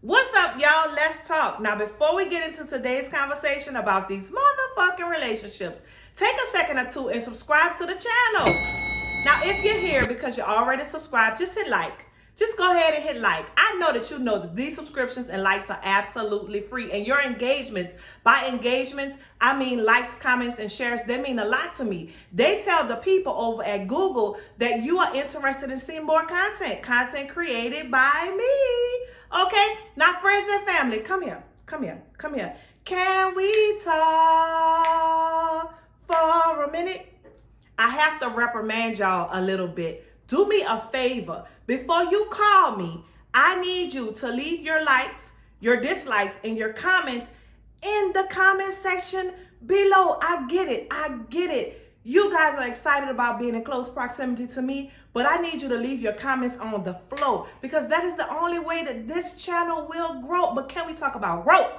What's up, y'all? Let's talk. Now, before we get into today's conversation about these motherfucking relationships, take a second or two and subscribe to the channel. Now, if you're here because you're already subscribed, just hit like. Just go ahead and hit like. I know that you know that these subscriptions and likes are absolutely free. And your engagements, by engagements, I mean likes, comments, and shares, they mean a lot to me. They tell the people over at Google that you are interested in seeing more content created by me. Okay? Now, friends and family, come here. Can we talk for a minute? I have to reprimand y'all a little bit. Do me a favor. Before you call me, I need you to leave your likes, your dislikes, and your comments in the comment section below. I get it. You guys are excited about being in close proximity to me, but I need you to leave your comments on the flow because that is the only way that this channel will grow. But can we talk about growth?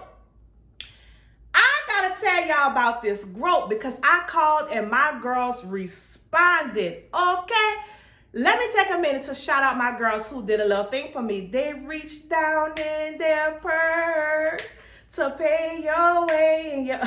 I gotta tell y'all about this growth because I called and my girls responded, okay? Let me take a minute to shout out my girls who did a little thing for me. They reached down in their purse to pay your way and your...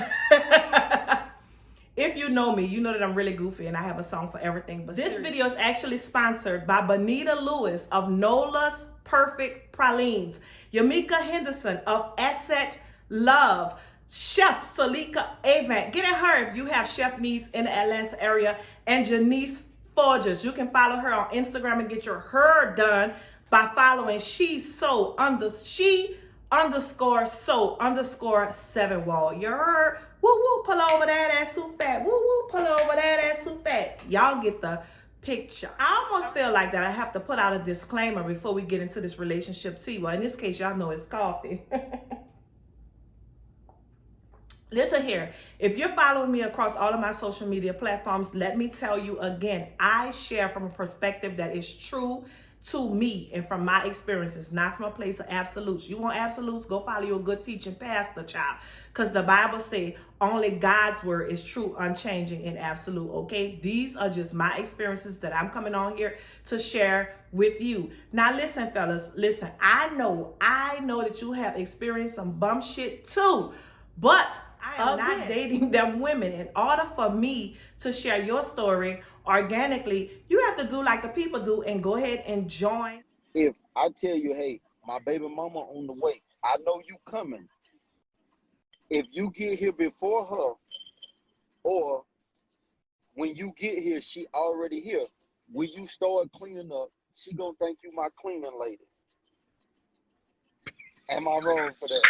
If you know me, you know that I'm really goofy and I have a song for everything. But this video is actually sponsored by Bonita Lewis of Nola's Perfect Pralines, Yamika Henderson of Asset Love, Chef Salika Avant. Get at her if you have chef needs in the Atlanta area, and Janice Forges. You can follow her on Instagram and get your hair done by following she_so_7 wall. You heard? Woo woo, pull over that ass too fat. Woo woo, pull over that ass too fat. Y'all get the picture. I almost feel like that I have to put out a disclaimer before we get into this relationship tea. Well, in this case, y'all know it's coffee. Listen here, if you're following me across all of my social media platforms, let me tell you again, I share from a perspective that is true to me and from my experiences, not from a place of absolutes. You want absolutes? Go follow your good teaching pastor, child. Because the Bible says only God's word is true, unchanging, and absolute, okay? These are just my experiences that I'm coming on here to share with you. Now, listen, fellas, listen. I know that you have experienced some bum shit too, but I am not dating them women. In order for me to share your story organically, you have to do like the people do and go ahead and join. If I tell you, hey, my baby mama on the way, I know you coming. If you get here before her, or when you get here, she already here. When you start cleaning up, she gonna think you my cleaning lady. Am I wrong for that?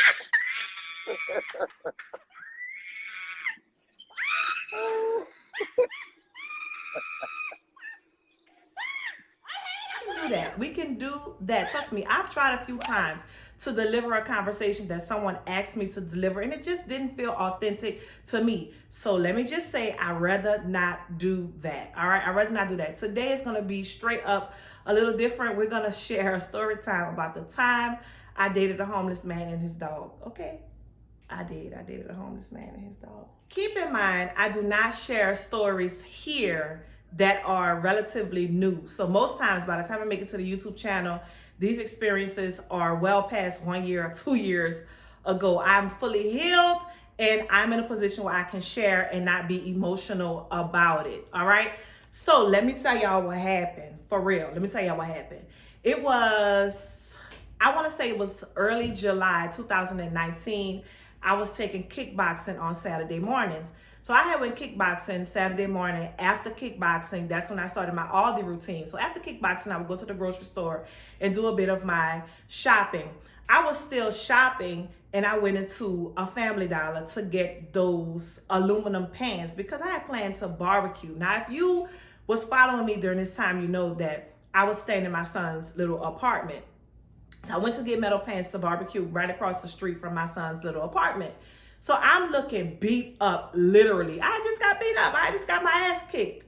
We can do that. Trust me, I've tried a few times to deliver a conversation that someone asked me to deliver, and it just didn't feel authentic to me. So let me just say, I'd rather not do that. All right, I'd rather not do that. Today is going to be straight up a little different. We're going to share a story time about the time I dated a homeless man and his dog. Okay, I dated a homeless man and his dog. Keep in mind, I do not share stories here that are relatively new. So most times, by the time I make it to the YouTube channel, these experiences are well past 1 year or 2 years ago. I'm fully healed and I'm in a position where I can share and not be emotional about it. All right. So let me tell y'all what happened. For real. Let me tell y'all what happened. It was, I want to say it was early July 2019. I was taking kickboxing on Saturday mornings. So I had went kickboxing Saturday morning. After kickboxing, that's when I started my Aldi routine. So after kickboxing, I would go to the grocery store and do a bit of my shopping. I was still shopping and I went into a Family Dollar to get those aluminum pans because I had planned to barbecue. Now, if you was following me during this time, you know that I was staying in my son's little apartment. So I went to get metal pans to barbecue right across the street from my son's little apartment. So I'm looking beat up, literally. I just got beat up. I just got my ass kicked,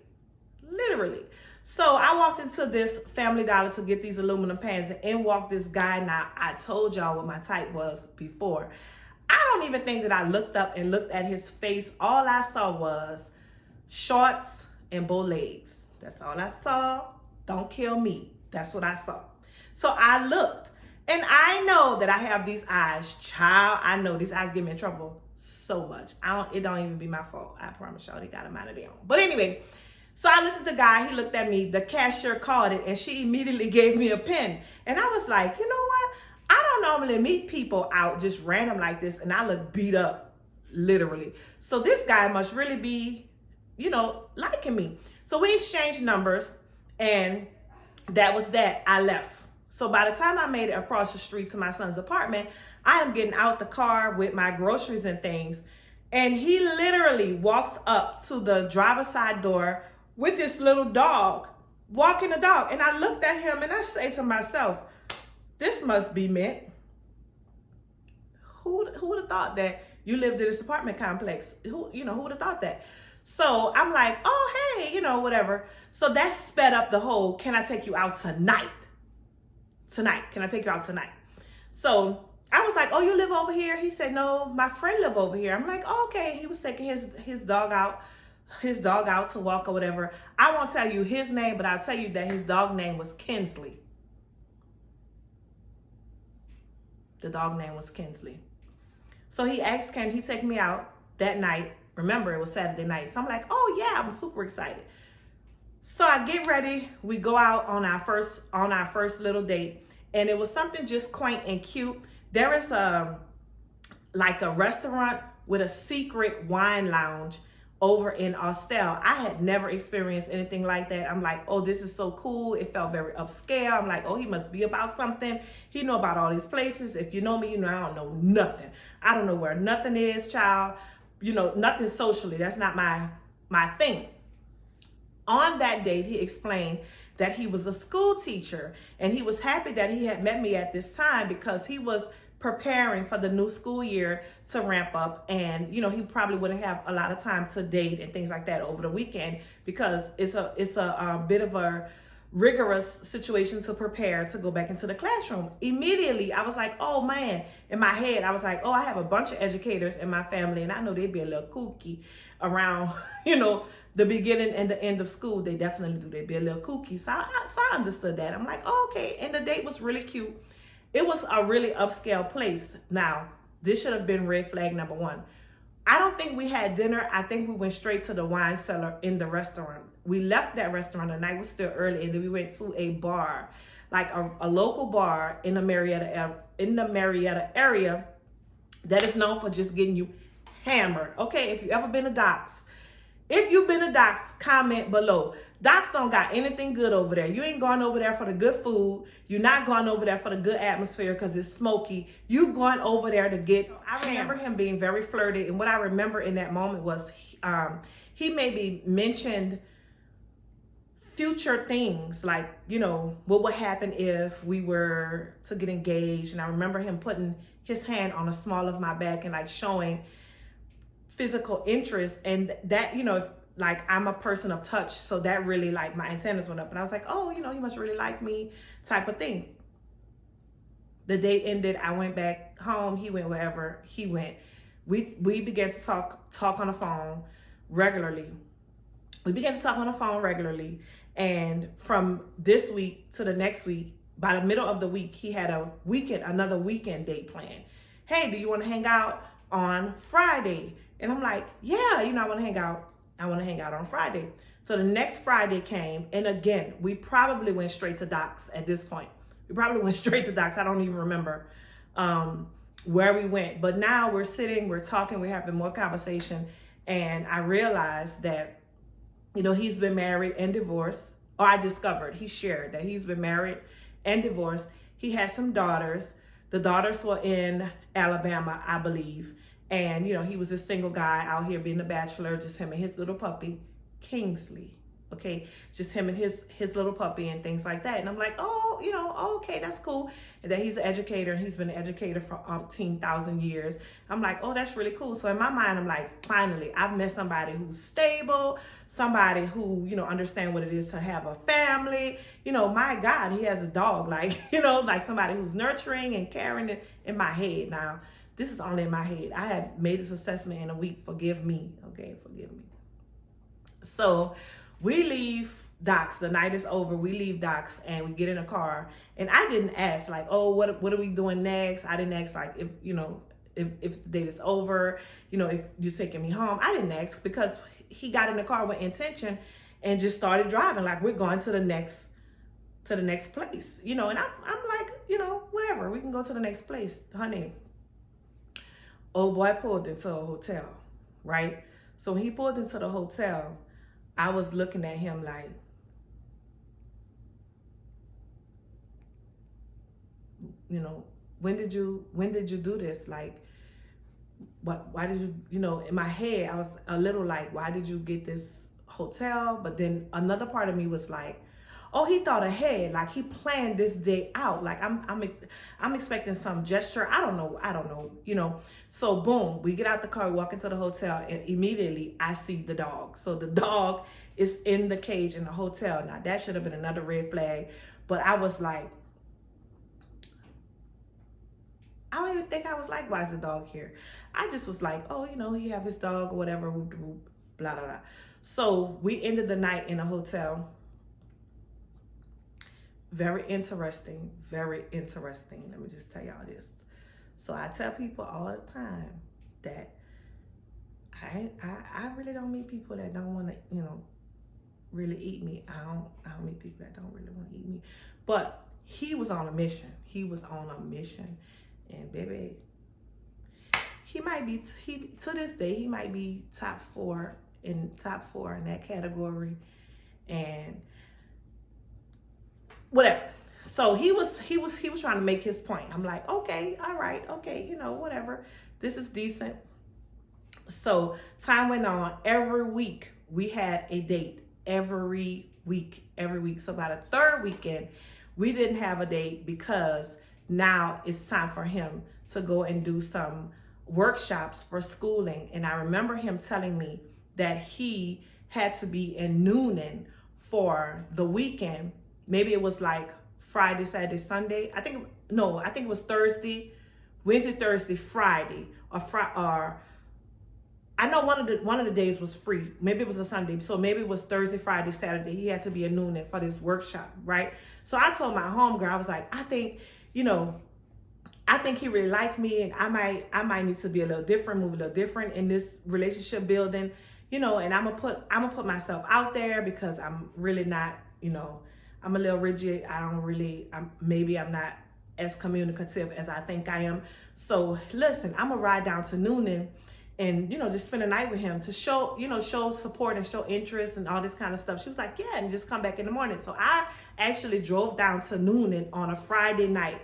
literally. So I walked into this Family Dollar to get these aluminum pans, and in walked this guy. Now, I told y'all what my type was before. I don't even think that I looked up and looked at his face. All I saw was shorts and bow legs. That's all I saw. Don't kill me. That's what I saw. So I looked. And I know that I have these eyes, child. I know these eyes get me in trouble so much. It don't even be my fault. I promise y'all, they got a mind of their own. But anyway, so I looked at the guy, he looked at me, the cashier called it, and she immediately gave me a pen. And I was like, you know what? I don't normally meet people out just random like this, and I look beat up, literally. So this guy must really be, liking me. So we exchanged numbers, and that was that. I left. So by the time I made it across the street to my son's apartment, I am getting out the car with my groceries and things. And he literally walks up to the driver's side door with this little dog, walking the dog. And I looked at him and I say to myself, this must be meant. Who would have thought that you lived in this apartment complex? Who would have thought that? So I'm like, oh, hey, whatever. So that sped up the whole, can I take you out tonight? Can I take you out tonight? So I was like, oh, you live over here? He said, no, my friend live over here. I'm like, oh, okay. He was taking his dog out to walk or whatever. I won't tell you his name, but I'll tell you that his dog name was Kinsley. The dog name was Kinsley. So he asked, can he take me out that night? Remember, it was Saturday night. So I'm like, oh yeah, I'm super excited. So I get ready. We go out on our first little date, and it was something just quaint and cute. There is a restaurant with a secret wine lounge over in Austell. I had never experienced anything like that. I'm like, oh, this is so cool. It felt very upscale. I'm like, oh, he must be about something. He know about all these places. If you know me, I don't know nothing. I don't know where nothing is, child. Nothing socially. That's not my thing. On that date, he explained that he was a school teacher, and he was happy that he had met me at this time because he was preparing for the new school year to ramp up, and he probably wouldn't have a lot of time to date and things like that over the weekend because it's a bit of a rigorous situation to prepare to go back into the classroom. Immediately, I was like, oh man, in my head, I was like, oh, I have a bunch of educators in my family, and I know they'd be a little kooky around, the beginning and the end of school. They definitely do. They'd be a little kooky. So I understood that. I'm like, oh, okay. And the date was really cute. It was a really upscale place. Now, this should have been red flag number one. I don't think we had dinner. I think we went straight to the wine cellar in the restaurant. We left that restaurant, the night was still early, and then we went to a bar, like a local bar in the Marietta area that is known for just getting you hammered. Okay, if you ever been to Doc's, if you've been to Doc's, comment below. Doc's don't got anything good over there. You ain't going over there for the good food. You're not going over there for the good atmosphere because it's smoky. You going over there to get. I remember him being very flirty, and what I remember in that moment was he maybe mentioned future things, like, what would happen if we were to get engaged. And I remember him putting his hand on the small of my back and like showing physical interest, and that, if, like, I'm a person of touch, so that really, like, my antennas went up, and I was like, oh, he must really like me, type of thing. The date ended. I went back home. He went wherever he went. We began to talk on the phone regularly. And from this week to the next week, by the middle of the week, he had another weekend date planned. Hey, do you want to hang out on Friday? And I'm like, yeah, I want to hang out. I want to hang out on Friday. So the next Friday came, and again, we probably went straight to Doc's at this point. I don't even remember where we went. But now we're sitting, we're talking, we're having more conversation, and I realized that, he's been married and divorced. Or he shared that he's been married and divorced. He has some daughters. The daughters were in Alabama, I believe. And, he was a single guy out here being a bachelor, just him and his little puppy, Kingsley. Okay, just him and his little puppy and things like that. And I'm like, oh, okay, that's cool. And that he's an educator, and he's been an educator for 10,000 years. I'm like, oh, that's really cool. So in my mind, I'm like, finally, I've met somebody who's stable, somebody who, understand what it is to have a family. My God, he has a dog, like, like somebody who's nurturing and caring in my head. Now, this is only in my head. I had made this assessment in a week. Forgive me. Okay, forgive me. So we leave Docks. The night is over. We leave Docks and we get in a car. And I didn't ask like, oh, what are we doing next? I didn't ask like if the date is over, if you're taking me home. I didn't ask because he got in the car with intention and just started driving like we're going to the next place, and I'm like, whatever, we can go to the next place, honey. Old boy pulled into a hotel, right? So when he pulled into the hotel, I was looking at him like, when did you do this? Like, why did you, in my head, I was a little like, why did you get this hotel? But then another part of me was like, oh, he thought ahead, like he planned this day out. Like I'm expecting some gesture. I don't know. So boom, we get out the car, walk into the hotel, and immediately I see the dog. So the dog is in the cage in the hotel. Now that should have been another red flag, but I was like, I don't even think I was like, why is the dog here? I just was like, oh, he have his dog or whatever, blah, blah, blah. So we ended the night in a hotel. Very interesting, very interesting. Let me just tell y'all this. So I tell people all the time that I really don't meet people that don't want to, really eat me. I don't meet people that don't really want to eat me. But he was on a mission. And baby, he might be, to this day, he might be top four in that category. And whatever. So he was trying to make his point. I'm like, okay, all right, okay, whatever. This is decent. So time went on. Every week we had a date. Every week. So by the third weekend, we didn't have a date because now it's time for him to go and do some workshops for schooling. And I remember him telling me that he had to be in Noonan for the weekend. Maybe it was like Friday, Saturday, Sunday. I think it was Thursday, Wednesday, Thursday, Friday, or I know one of the days was free. Maybe it was a Sunday. So maybe it was Thursday, Friday, Saturday. He had to be in Noonan for this workshop, right? So I told my homegirl, I was like, I think he really liked me, and I might need to be a little different, move a little different in this relationship building, and I'm gonna put myself out there because I'm really not, I'm a little rigid. Maybe I'm not as communicative as I think I am. So listen, I'm gonna ride down to Noonan and, just spend a night with him to show support and show interest and all this kind of stuff. She was like, yeah, and just come back in the morning. So I actually drove down to Noonan on a Friday night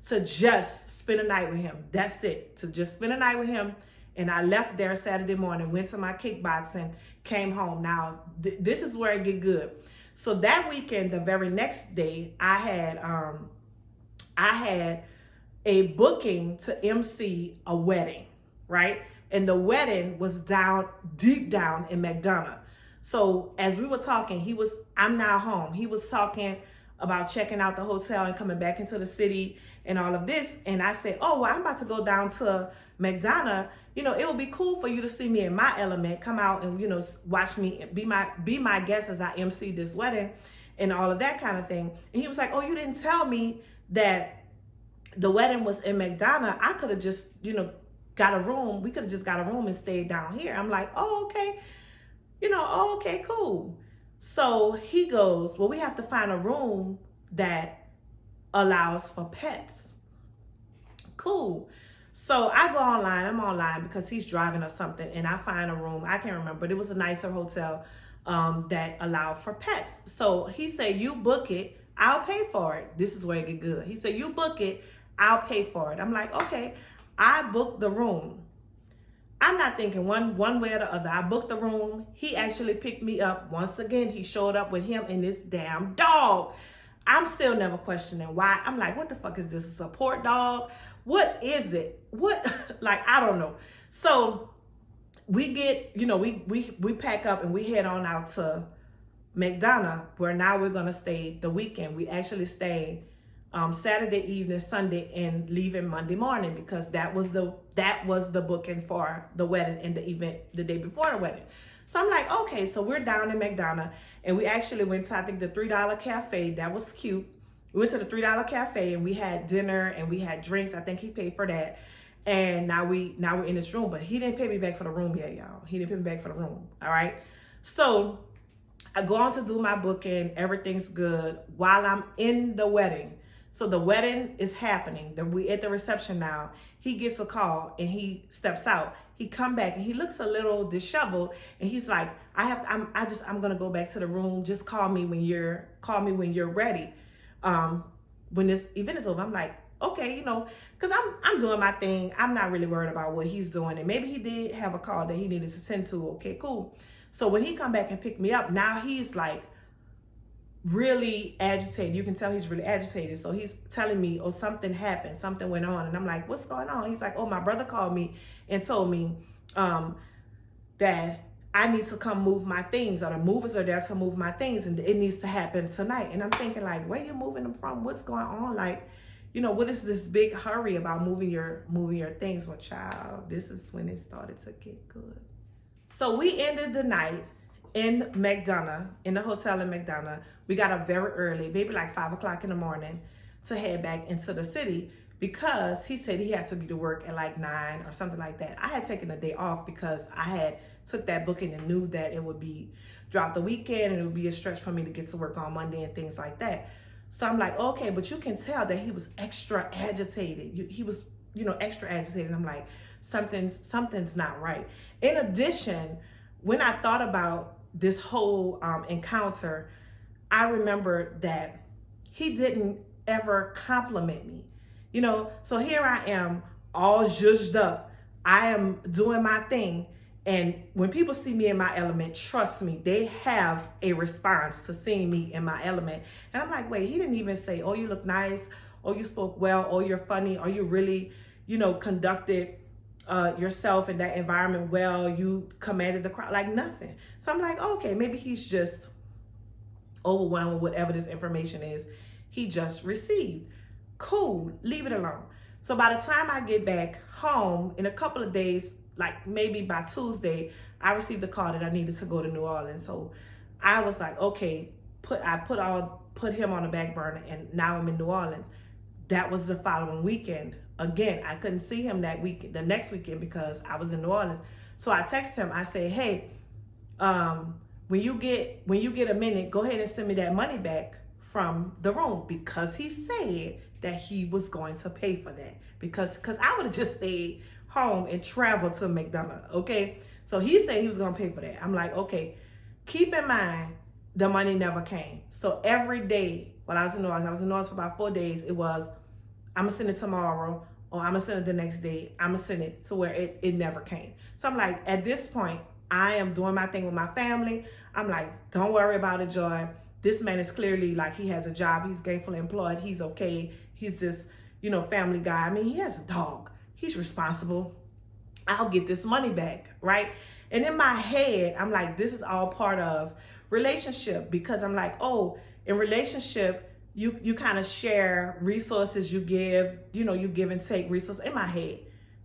to just spend a night with him. That's it, to just spend a night with him. And I left there Saturday morning, went to my kickboxing, came home. Now, this is where it get good. So that weekend, the very next day, I had a booking to MC a wedding, right? And the wedding was deep down in McDonough. So as we were talking, I'm now home. He was talking about checking out the hotel and coming back into the city and all of this. And I said, oh, well, I'm about to go down to McDonough. It would be cool for you to see me in my element, come out and, watch me, be my guest as I MC this wedding and all of that kind of thing. And he was like, oh, you didn't tell me that the wedding was in McDonough. I could have just, got a room. We could have just got a room and stayed down here. I'm like, oh, okay. Okay, cool. So he goes, well, we have to find a room that allows for pets. Cool. So I go online. I'm online because he's driving or something, and I find a room. I can't remember, but it was a nicer hotel that allowed for pets. So he said, you book it, I'll pay for it. This is where it get good. He said, you book it, I'll pay for it. I'm like, okay. I booked the room. I'm not thinking one way or the other. I booked the room. He actually picked me up. Once again, he showed up with him and this damn dog. I'm still never questioning why. I'm like, what the fuck is this? A support dog? What is it? I don't know. So we get, we pack up and we head on out to McDonough, where now we're going to stay the weekend. We actually stay Saturday evening, Sunday, and leaving Monday morning because that was the booking for the wedding and the event the day before the wedding. So I'm like, okay, so we're down in McDonough, and we actually went to, I think, the $3 cafe. That was cute. We went to the $3 cafe, and we had dinner and we had drinks. I think he paid for that. And now we're in this room, but he didn't pay me back for the room yet, y'all. He didn't pay me back for the room. All right. So I go on to do my booking. Everything's good while I'm in the wedding. So the wedding is happening. We at the reception now. He gets a call and he steps out. He come back and he looks a little disheveled, and he's like, I'm gonna go back to the room. Just call me when you're ready. When this event is over. I'm like, okay, because I'm doing my thing. I'm not really worried about what he's doing. And maybe he did have a call that he needed to send to. Okay, cool. So when he come back and pick me up, now he's like really agitated. You can tell he's really agitated. So he's telling me, oh, something happened. Something went on. And I'm like, what's going on? He's like, oh, my brother called me and told me that I need to come move my things, or the movers are there to move my things, and it needs to happen tonight. And I'm thinking, like, where you moving them from? What's going on? Like, what is this big hurry about moving your things? Well, child, this is when it started to get good. So we ended the night in McDonough, in the hotel in McDonough. We got up very early, maybe like 5 o'clock in the morning, to head back into the city, because he said he had to be to work at like 9 or something like that. I had taken a day off because I had took that booking and knew that it would be throughout the weekend and it would be a stretch for me to get to work on Monday and things like that. So I'm like, okay, but you can tell that he was extra agitated. He was, extra agitated. I'm like, something's not right. In addition, when I thought about this whole encounter, I remembered that he didn't ever compliment me. So here I am, all zhuzhed up. I am doing my thing. And when people see me in my element, trust me, they have a response to seeing me in my element. And I'm like, wait, he didn't even say, oh, you look nice, or you spoke well, or you're funny, or you really, conducted yourself in that environment well, you commanded the crowd, like nothing. So I'm like, okay, maybe he's just overwhelmed with whatever this information is he just received. Cool, leave it alone. So by the time I get back home in a couple of days, like maybe by Tuesday, I received the call that I needed to go to New Orleans. So I was like, okay, put him on the back burner, and now I'm in New Orleans. That was the following weekend. Again, I couldn't see him the next weekend because I was in New Orleans. So I texted him. I said, hey, when you get a minute, go ahead and send me that money back from the room, because he said that he was going to pay for that, because I would have just stayed home and traveled to McDonough. Okay, so he said he was gonna pay for that. I'm like, okay, keep in mind the money never came. So every day while I was in New Orleans for about 4 days, it was, I'm gonna send it tomorrow, or I'm gonna send it the next day. I'm gonna send it to where it never came. So I'm like, at this point, I am doing my thing with my family. I'm like, don't worry about it, Joy. This man is clearly like, he has a job. He's gainfully employed. He's okay. He's this, family guy. I mean, he has a dog. He's responsible. I'll get this money back, right? And in my head, I'm like, this is all part of relationship, because I'm like, oh, in relationship, you kind of share resources, you give, you give and take resources. In my head.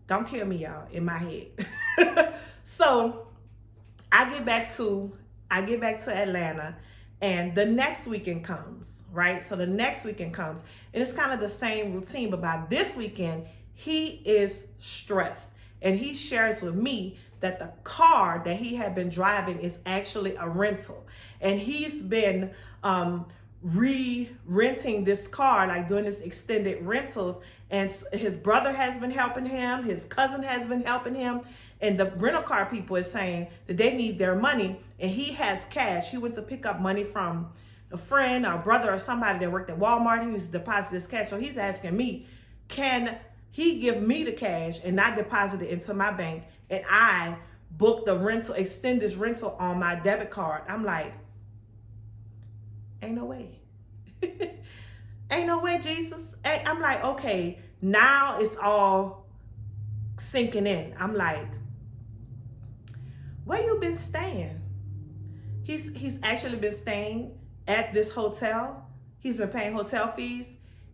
Don't kill me, y'all. In my head. So I get back to Atlanta, and the next weekend comes, right? So the next weekend comes, and it's kind of the same routine, but by this weekend, he is stressed, and he shares with me that the car that he had been driving is actually a rental, and he's been re-renting this car, like doing this extended rentals, and his brother has been helping him, his cousin has been helping him, and the rental car people is saying that they need their money, and he has cash. He went to pick up money from a friend or a brother or somebody that worked at Walmart. He needs to deposit this cash. So he's asking me, can he give me the cash and not deposit it into my bank, and I book the rental, extend this rental on my debit card? I'm like, ain't no way. Ain't no way, Jesus. I'm like, okay, now it's all sinking in. I'm like, where you been staying? He's actually been staying at this hotel. He's been paying hotel fees.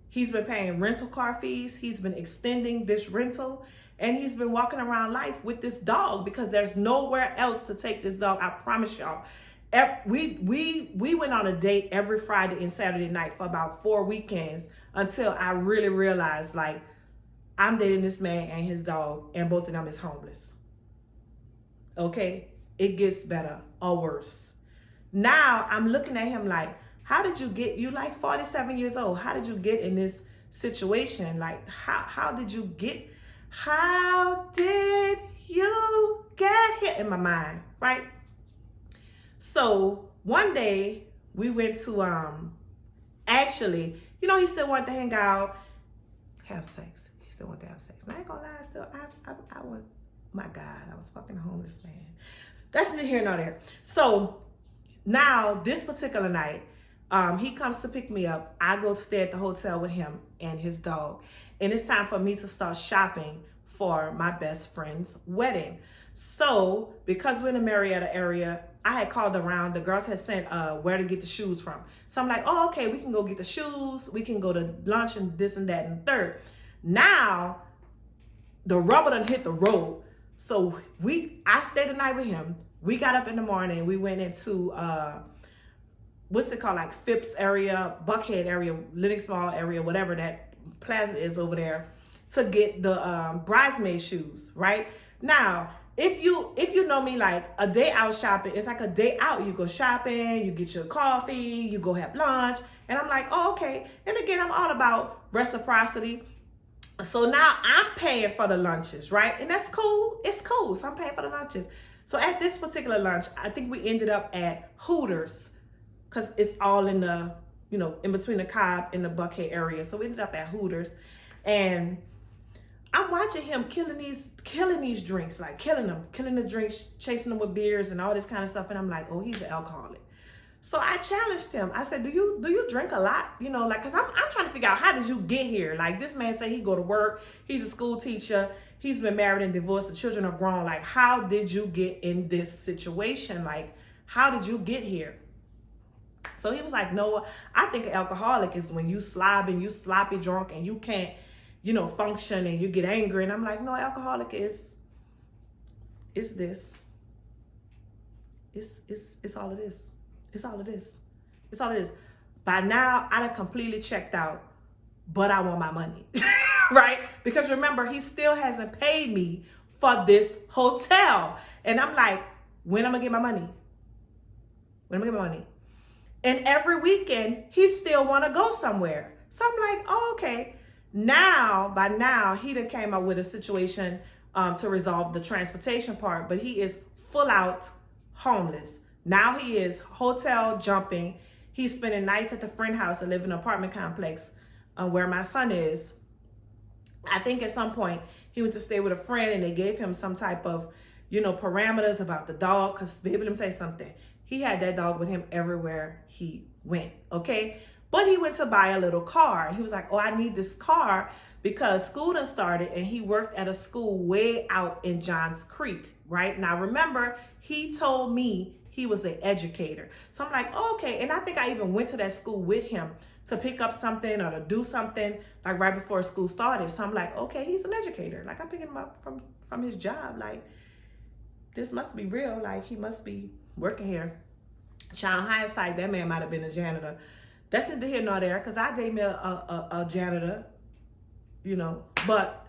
He's been paying rental car fees. He's been extending this rental. And he's been walking around life with this dog because there's nowhere else to take this dog. I promise y'all. We went on a date every Friday and Saturday night for about 4 weekends until I really realized, like, I'm dating this man and his dog, and both of them is homeless. Okay? It gets better or worse. Now I'm looking at him like, how did you get, you like 47 years old, how did you get in this situation? Like, how did you get here in my mind, right? So one day we went to actually, you know, he still wanted to hang out, have sex. He still wanted to have sex. And I ain't gonna lie, I was, my God, I was fucking a homeless man. That's neither here nor there. So now this particular night, he comes to pick me up. I go stay at the hotel with him and his dog. And it's time for me to start shopping for my best friend's wedding. So because we're in the Marietta area, I had called around. The girls had sent where to get the shoes from. So I'm like, oh, okay, we can go get the shoes. We can go to lunch and this and that and third. Now, the rubber done hit the road. So I stayed the night with him. We got up in the morning. We went into, what's it called? Like Phipps area, Buckhead area, Lenox Mall area, whatever that plaza is over there, to get the bridesmaid shoes, right? Now, if you know me, like a day out shopping, it's like a day out. You go shopping, you get your coffee, you go have lunch. And I'm like, oh, okay. And again, I'm all about reciprocity. So now I'm paying for the lunches, right? And that's cool. It's cool. So I'm paying for the lunches. So at this particular lunch, I think we ended up at Hooters because it's all in the, you know, in between the Cobb and the Buckhead area. So we ended up at Hooters, and I'm watching him killing these drinks, like killing the drinks, chasing them with beers and all this kind of stuff. And I'm like, oh, he's an alcoholic. So I challenged him. I said, do you drink a lot? You know, like, cause I'm trying to figure out, how did you get here? Like, this man said he go to work. He's a school teacher. He's been married and divorced. The children are grown. Like, how did you get in this situation? Like, how did you get here? So he was like, no, I think an alcoholic is when you sloppy drunk and you can't, you know, function and you get angry. And I'm like, no, alcoholic is this. It's all it is. It's all it is. It's all it is. By now, I done completely checked out, but I want my money, right? Because remember, he still hasn't paid me for this hotel. And I'm like, when am I gonna get my money? When am I gonna get my money? And every weekend, he still wanna go somewhere. So I'm like, oh, okay. By now, he done came up with a situation to resolve the transportation part, but he is full out homeless. Now he is hotel jumping. He's spending nights at the friend house and live in an apartment complex where my son is. I think at some point he went to stay with a friend and they gave him some type of, you know, parameters about the dog. Because baby, let me say something. He had that dog with him everywhere he went, okay? But he went to buy a little car. He was like, oh, I need this car because school done started, and he worked at a school way out in Johns Creek, right? Now, remember, he told me he was an educator. So I'm like, oh, okay. And I think I even went to that school with him to pick up something or to do something like right before school started. So I'm like, okay, he's an educator. Like, I'm picking him up from his job. Like, this must be real. Like, he must be working here. Child, hindsight, that man might have been a janitor. That's neither here nor there, because I gave me a janitor, you know. But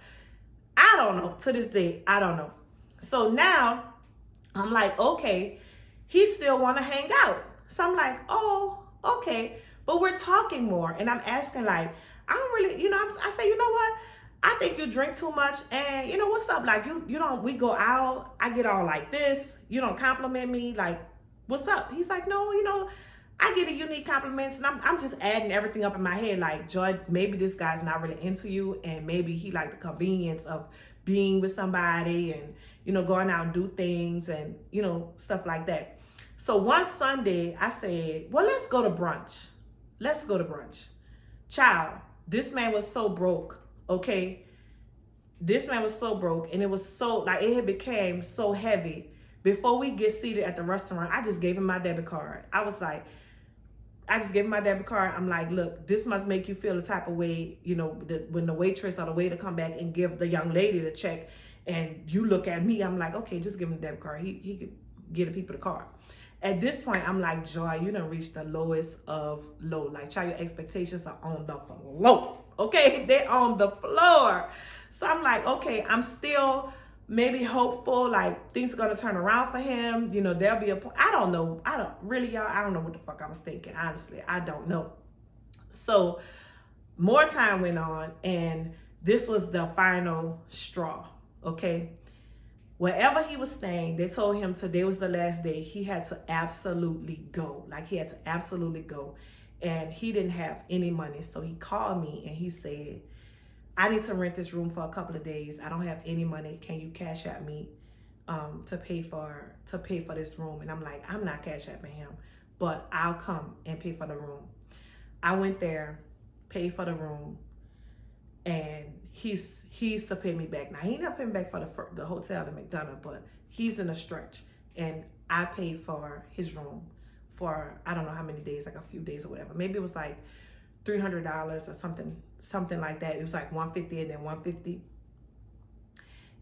I don't know. To this day, I don't know. So now I'm like, okay, he still want to hang out. So I'm like, oh, okay. But we're talking more. And I'm asking, like, I don't really, you know, I say, you know what? I think you drink too much. And, you know, what's up? Like, you don't, we go out. I get all like this. You don't compliment me. Like, what's up? He's like, no, you know, I get a unique compliments, and I'm just adding everything up in my head. Like, Joy, maybe this guy's not really into you, and maybe he like the convenience of being with somebody and, you know, going out and do things and, you know, stuff like that. So one Sunday I said, well, let's go to brunch. Let's go to brunch. Child, this man was so broke, okay? This man was so broke, and it was so, like, it had became so heavy. Before we get seated at the restaurant, I just gave him my debit card. I was like, I just gave him my debit card. I'm like, look, this must make you feel the type of way, you know, when the waitress or the waiter come back and give the young lady the check, and you look at me, I'm like, okay, just give him the debit card. He could get the people the card. At this point, I'm like, Joy, you done reached the lowest of low. Like, child, your expectations are on the floor. Okay, they're on the floor. So I'm like, okay, I'm still maybe hopeful, like things are gonna turn around for him. You know, there'll be a point. I don't know. I don't know what the fuck I was thinking. Honestly, I don't know. So more time went on, and this was the final straw. Okay. Wherever he was staying, they told him today was the last day. He had to absolutely go. Like, he had to absolutely go. And he didn't have any money. So he called me and he said, I need to rent this room for a couple of days. I don't have any money. Can you cash at me to pay for this room? And I'm like, I'm not cash apping him, but I'll come and pay for the room. I went there, paid for the room, and he's to pay me back. Now, he never paid me back for the hotel at McDonough, but he's in a stretch. And I paid for his room for, I don't know how many days, like a few days or whatever. Maybe it was like $300 or something like that. It was like $150 and then $150.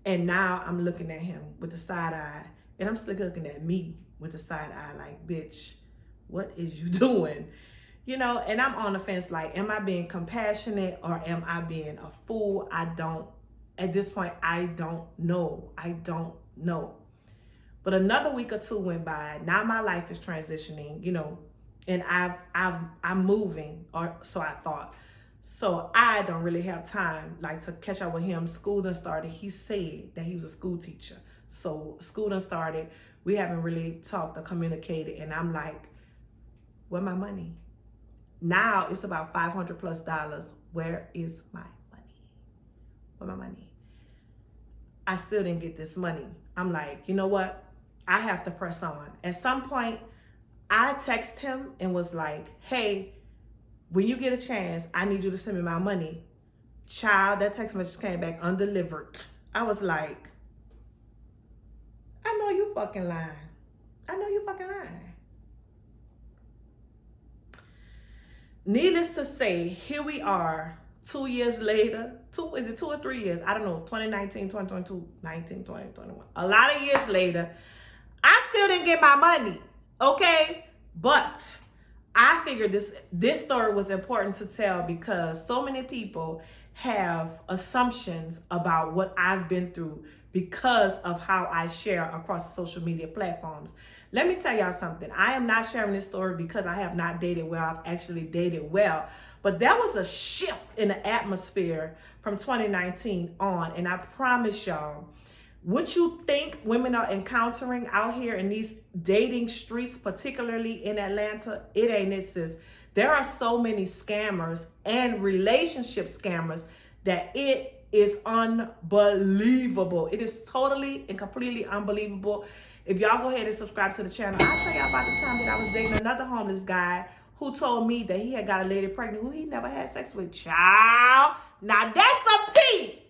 And now I'm looking at him with the side eye, and I'm still looking at me with the side eye like, bitch, what is you doing? You know, and I'm on the fence, like, am I being compassionate or am I being a fool? At this point, I don't know. But another week or two went by. Now my life is transitioning, you know, and I'm moving, or so I thought. So I don't really have time, like, to catch up with him. School done started. He said that he was a school teacher. So school done started. We haven't really talked or communicated. And I'm like, where my money? Now it's about $500+. Where is my money? Where my money? I still didn't get this money. I'm like, you know what? I have to press on. At some point, I texted him and was like, hey, when you get a chance, I need you to send me my money. Child, that text message came back undelivered. I was like, I know you fucking lying. Needless to say, here we are 2 years later. Is it 2 or 3 years? I don't know. 2019, 2022, 19, 20, 21. A lot of years later, I still didn't get my money. Okay? But I figured this story was important to tell because so many people have assumptions about what I've been through because of how I share across social media platforms. Let me tell y'all something. I am not sharing this story because I have not dated well. I've actually dated well. But there was a shift in the atmosphere from 2019 on. And I promise y'all, what you think women are encountering out here in these dating streets, particularly in Atlanta, it ain't it, sis. There are so many scammers and relationship scammers that it is unbelievable. It is totally and completely unbelievable. If y'all go ahead and subscribe to the channel, I'll tell y'all about the time that I was dating another homeless guy who told me that he had got a lady pregnant who he never had sex with. Child, now that's some tea.